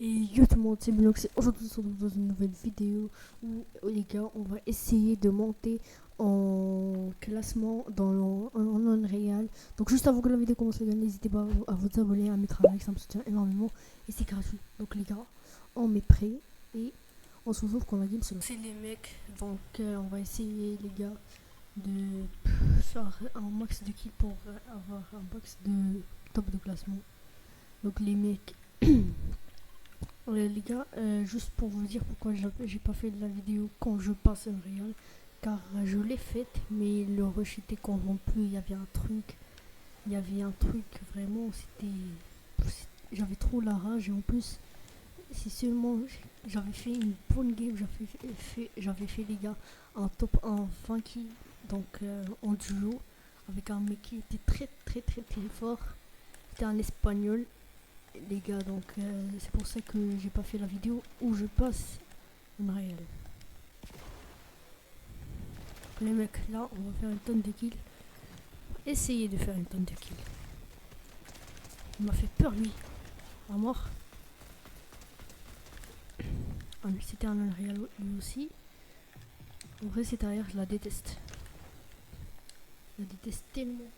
Et yo tout le monde, c'est Blox. Aujourd'hui, on se retrouve dans une nouvelle vidéo où les gars, on va essayer de monter en classement en Unreal. Donc, juste avant que la vidéo commence, les gars, n'hésitez pas à vous abonner, à mettre un like, ça me soutient énormément et c'est gratuit. Donc, les gars, on met prêt et on se retrouve quand la game se lance. C'est les mecs, donc on va essayer, les gars, de faire un max de kills pour avoir un max de top de classement. Donc, les mecs. Les gars, juste pour vous dire pourquoi j'ai pas fait de la vidéo quand je passe un réel, car je l'ai faite, mais le rush était corrompu, il y avait un truc vraiment, j'avais trop la rage et en plus, si seulement j'avais fait une bonne game, j'avais fait les gars un top 1 20 kills, donc en duo, avec un mec qui était très très très très fort, c'était un espagnol. Les gars, donc c'est pour ça que j'ai pas fait la vidéo où je passe en réel. Les mecs, là, on va faire une tonne de kills. Essayer de faire une tonne de kills. Il m'a fait peur, lui. À mort. Ah, mais c'était un Unreal lui aussi. En vrai, cette arrière, je la déteste. Je la déteste tellement.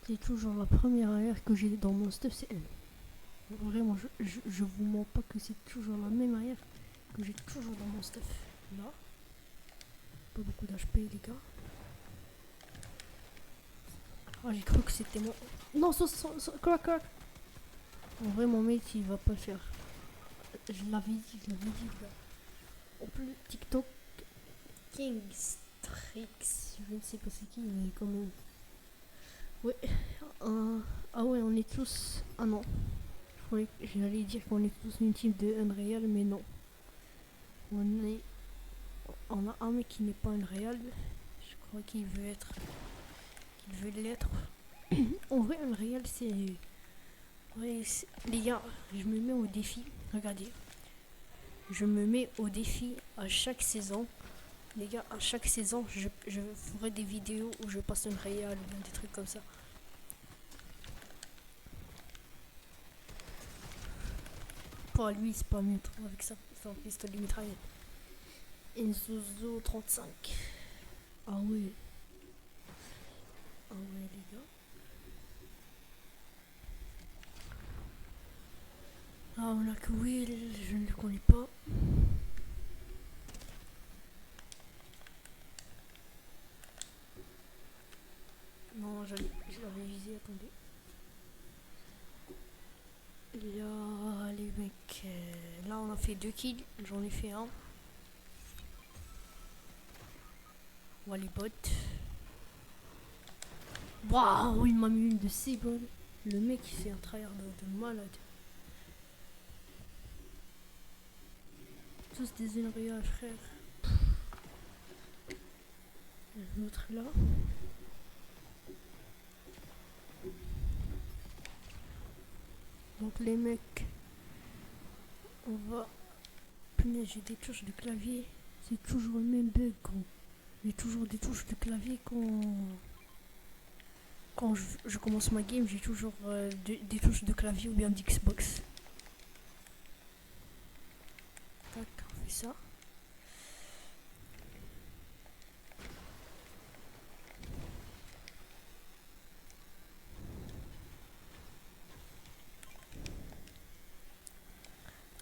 C'est toujours la première arrière que j'ai dans mon stuff, c'est elle. Vraiment, je vous mens pas que c'est toujours la même arrière que j'ai toujours dans mon stuff. Là. Pas beaucoup d'HP, les gars. Ah, j'ai cru que c'était mon... Non, crack. En vrai, mon mate, il va pas le faire. Je l'avais dit, les gars. En plus, TikTok, Kingstrix, je ne sais pas c'est qui, mais quand même. Ouais, ah ouais, on est tous... Ah non, j'allais dire qu'on est tous une team de Unreal, mais non. On a un mec qui n'est pas Unreal, je crois qu'il veut l'être. En vrai, Unreal, c'est... Ouais, les gars, je me mets au défi, regardez. Je me mets au défi à chaque saison. Les gars, à chaque saison, je ferai des vidéos où je passe un réel ou des trucs comme ça. Pas lui, c'est pas mieux avec son pistolet mitraillette. Enzozo 35. Ah ouais. Ah ouais, les gars. Ah, on a que Will, je ne le connais pas. Non, je l'avais visé, attendez. Là, les mecs, là on a fait 2 kills, j'en ai fait un. Voilà les bots. Waouh, il m'a mis une de ces balles. Le mec, c'est un tryhard de malade. Tous des Unreal, frère. L'autre là. Donc les mecs, on va... Punaise, j'ai des touches de clavier. C'est toujours le même bug, gros. J'ai toujours des touches de clavier quand je commence ma game, j'ai toujours des touches de clavier ou bien d'Xbox. Tac, on fait ça.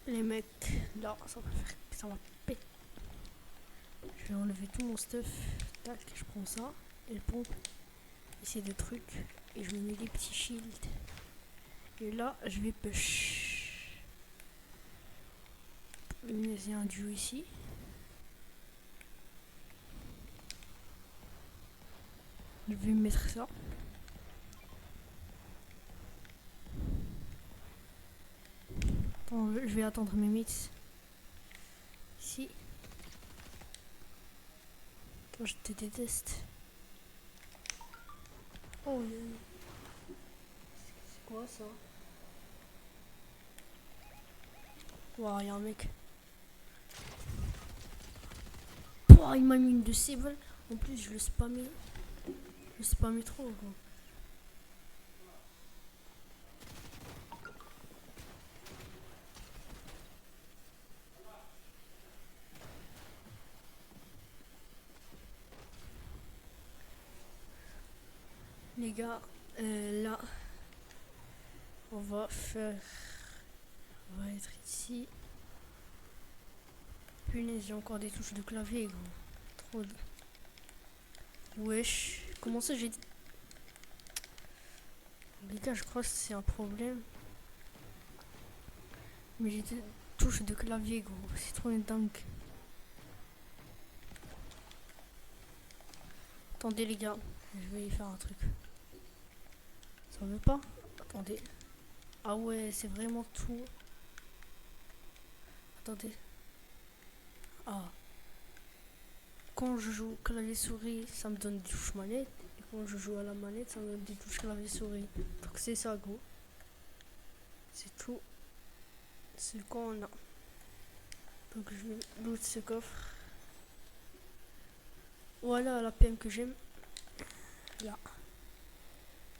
Les mecs, là, ça va péter. Je vais enlever tout mon stuff. Tac, je prends ça. Et le pompe. Et c'est des trucs. Et je me mets des petits shields. Et là, je vais push. Il y a un duo ici. Je vais mettre ça. Attends, je vais attendre mes mates. Ici. Toi, je te déteste. Oh, c'est quoi ça? Waouh, y'a un mec. Oh, il m'a mis une de ces balles. En plus, je le spammais. Je le spammais trop, gros. les gars, là, on va faire... On va être ici. Punaise, j'ai encore des touches de clavier, gros. Trop de... Wesh, comment ça j'ai... Les gars, je crois que c'est un problème. Mais j'ai des touches de clavier, gros. C'est trop une dingue. Attendez, les gars. Je vais y faire un truc. Ça veut pas? Attendez. Ah ouais, c'est vraiment tout. Attendez. Ah. Quand je joue clavier souris, ça me donne des touches manette. Et quand je joue à la manette, ça me donne des touches clavier souris. Donc c'est ça, gros. C'est tout. C'est le qu'on a. Donc je vais loot ce coffre. Voilà la PM que j'aime. Là.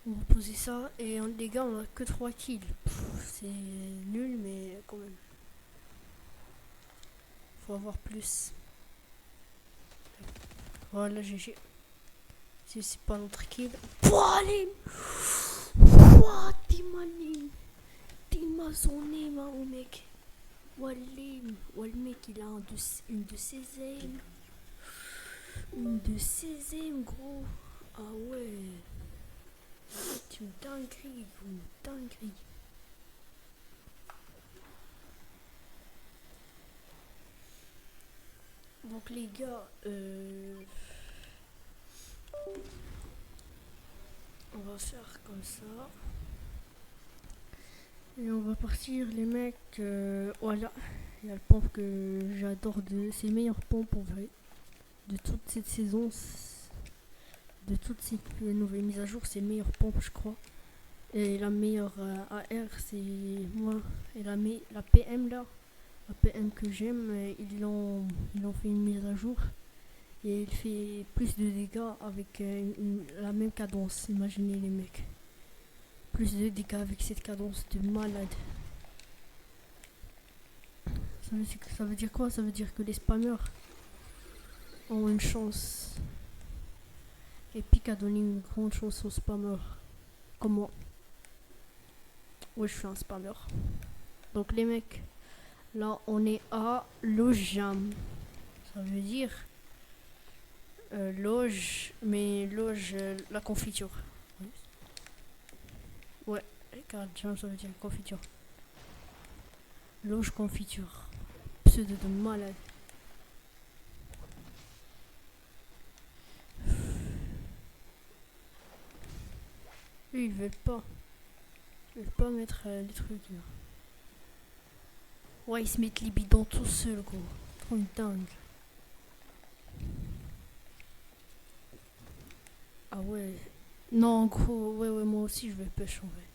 On va poser ça. Et les gars, on a que 3 kills. C'est nul, mais quand même. Faut avoir plus. Voilà, GG. Si c'est pas notre kill. Pouah, allez! Pouah, t'es malin! T'es maçonné, mon mec! Wallim! Ouais, le mec, il a une de ses aimes. Une de ses aimes, gros. Ah ouais. C'est une dinguerie, une dinguerie. Donc les gars, on va faire comme ça. Et on va partir les mecs. Voilà. Il y a le pompe que j'adore, c'est les meilleures pompes en vrai. De toute cette saison. De toutes ces nouvelles mises à jour, c'est le meilleur pompe je crois. Et la meilleure AR c'est moi. Et la PM là. La PM que j'aime, ils ont fait une mise à jour. Et il fait plus de dégâts avec la même cadence. Imaginez les mecs. Plus de dégâts avec cette cadence de malade. Ça veut dire quoi? Ça veut dire que les spammers ont une chance. Epic a donné une grande chance aux spammers. Comment? Ouais, je suis un spammer. Donc les mecs, là on est à Lojam. Ça veut dire loge, mais loge la confiture. Ouais, car jam ça veut dire confiture. Loge confiture. Pseudo de malade. Eux ils veulent pas. Ils veulent pas mettre les trucs là. Ouais, ils se mettent les bidons tout seuls, gros. Trop une dingue. Ah ouais. Non, gros, ouais, moi aussi je vais pêcher en vrai.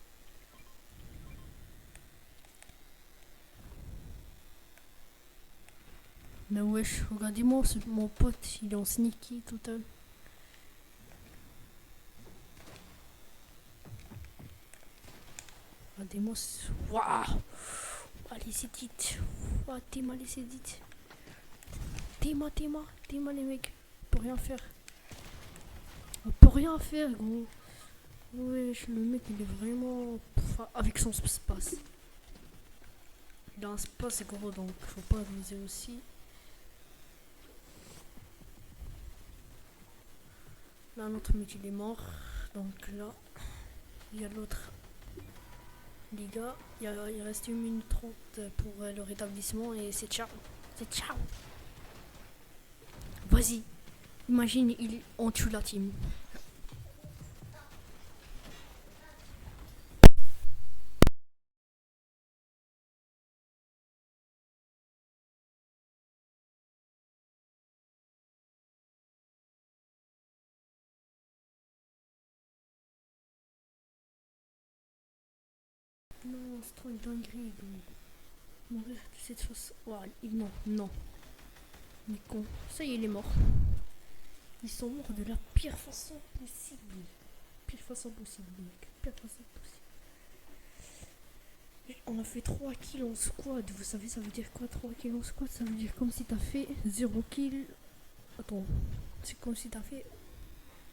Mais wesh, regardez-moi, mon pote, il est en sneaky total. Regardez-moi, waouh! Allez, c'est dit. Waouh, Théma, allez, c'est dit. Théma, les mecs. On peut rien faire. On peut rien faire, gros. Wesh, le mec, il est vraiment... avec son space. Il a un space, gros, donc faut pas abuser aussi. Là, notre mec, il est mort. Donc là, il y a l'autre. Les gars, il reste 1 minute 30 pour le rétablissement et c'est ciao. C'est ciao. Vas-y. Imagine, on tue la team. Non, c'est trop une dinguerie. Mourir de cette façon. Oh, non. Il est con. Ça y est, il est mort. Ils sont morts de la pire façon possible. Pire façon possible, mec. Pire façon possible. On a fait 3 kills en squad. Vous savez, ça veut dire quoi 3 kills en squad? Ça veut dire comme si t'as fait 0 kills. Attends. C'est comme si t'as fait.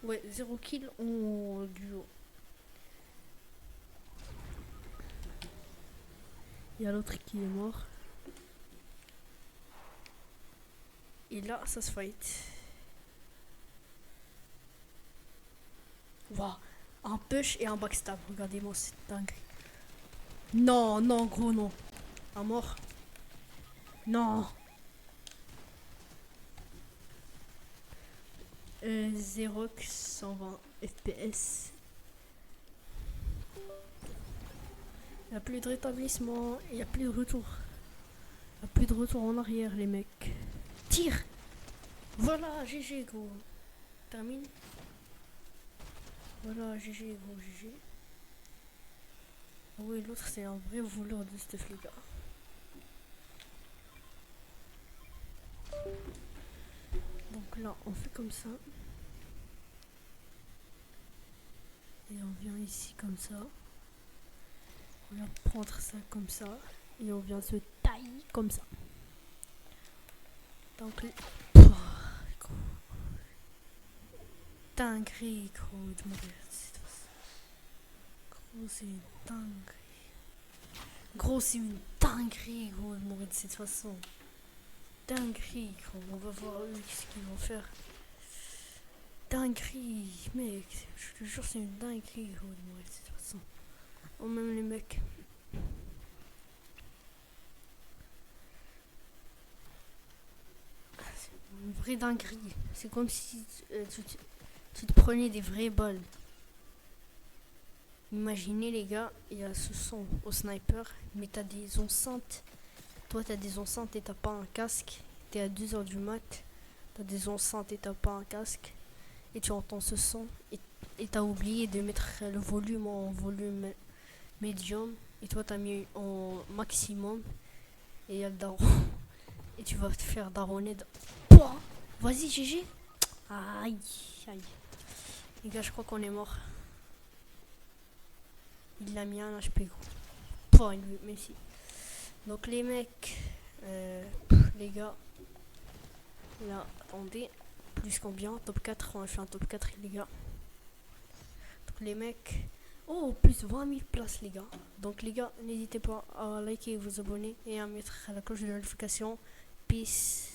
Ouais, 0 kills en duo. Il y a l'autre qui est mort. Et là, ça se fight. Waouh, un push et un backstab. Regardez-moi, c'est dingue. Non, non, gros, non. Un mort. Non. 0x 120 FPS. Il n'y a plus de rétablissement. Il n'y a plus de retour. Il n'y a plus de retour en arrière, les mecs. Tire. Voilà, GG, gros. Termine. Voilà, GG, gros, GG. Ah oui, l'autre, c'est un vrai voleur de stuff, les gars. Donc là, on fait comme ça. Et on vient ici comme ça. On vient prendre ça comme ça. Et on vient se tailler comme ça. Donc, dinguerie, gros, de mourir de cette façon. Gros, c'est une dinguerie. Gros, c'est une dinguerie, gros, de mourir de cette façon. Dinguerie, gros. On va voir eux ce qu'ils vont faire. Dinguerie, mec. Je te jure, c'est une dinguerie, gros, de mourir de cette façon. Oh, même les mecs. C'est une vraie dinguerie. C'est comme si tu te prenais des vraies balles. Imaginez les gars, il y a ce son au sniper, mais t'as des enceintes. Toi t'as des enceintes et t'as pas un casque. T'es à 2h du mat, t'as des enceintes et t'as pas un casque. Et tu entends ce son et t'as oublié de mettre le volume en volume médium. Et toi t'as mis en maximum. Et il y a le daron. Et tu vas te faire daronner. Pouah, vas-y GG. Aïe, aïe. Les gars, je crois qu'on est mort. Il l'a mis un HP gros. Pouah, même si. Donc les mecs, les gars, là, attendez, plus combien? Top 4, on a fait un top 4 les gars. Donc les mecs, oh, plus 20 000 places les gars. Donc les gars, n'hésitez pas à liker et vous abonner et à mettre la cloche de notification. Peace.